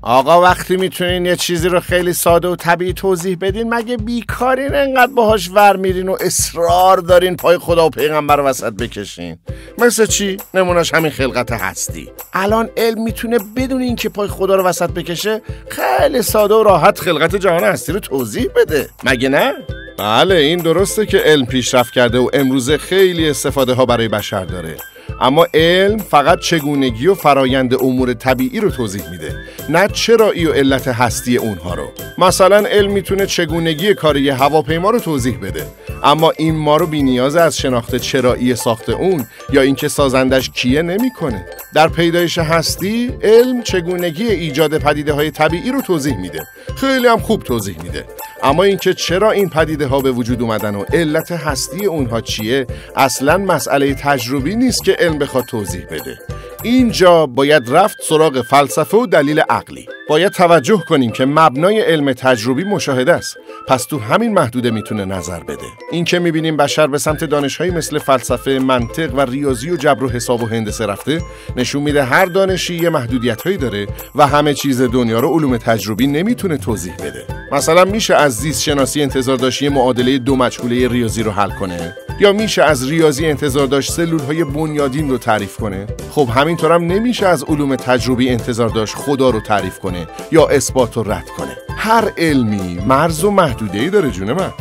آقا وقتی میتونین یه چیزی رو خیلی ساده و طبیعی توضیح بدین، مگه بیکارین انقدر باهاش ور میرین و اصرار دارین پای خدا و پیغمبر وسط بکشین؟ مثل چی؟ نمونهش همین خلقت هستی. الان علم میتونه بدون اینکه پای خدا رو وسط بکشه خیلی ساده و راحت خلقت جهان هستی رو توضیح بده، مگه نه؟ بله این درسته که علم پیشرفت کرده و امروزه خیلی استفاده ها برای بشر داره، اما علم فقط چگونگی و فرایند امور طبیعی رو توضیح میده، نه چرایی و علت هستی اونها رو. مثلا علم میتونه چگونگی کار یه هواپیما رو توضیح بده، اما این ما رو بی‌نیاز از شناخت چرایی ساخت اون یا اینکه سازندش کیه نمیکنه. در پیدایش هستی علم چگونگی ایجاد پدیده‌های طبیعی رو توضیح میده، خیلی هم خوب توضیح میده، اما اینکه چرا این پدیده ها به وجود اومدن و علت هستی اونها چیه اصلا مسئله تجربی نیست که علم بخواد توضیح بده. اینجا باید رفت سراغ فلسفه و دلیل عقلی. باید توجه کنیم که مبنای علم تجربی مشاهده است، پس تو همین محدوده میتونه نظر بده. این که میبینیم بشر به سمت دانش‌های مثل فلسفه، منطق و ریاضی و جبر و حساب و هندسه رفته، نشون میده هر دانشی یه محدودیت‌هایی داره و همه چیز دنیا رو علوم تجربی نمیتونه توضیح بده. مثلا میشه از زیست شناسی انتظار داشت یه معادله دو مجهوله ریاضی رو حل کنه؟ یا میشه از ریاضی انتظار داشت سلول‌های بنیادین رو تعریف کنه؟ خب همینطور هم نمیشه از علوم تجربی انتظار داشت خدا رو تعریف کنه یا اثبات و رد کنه. هر علمی مرز و محدوده‌ای داره جون من.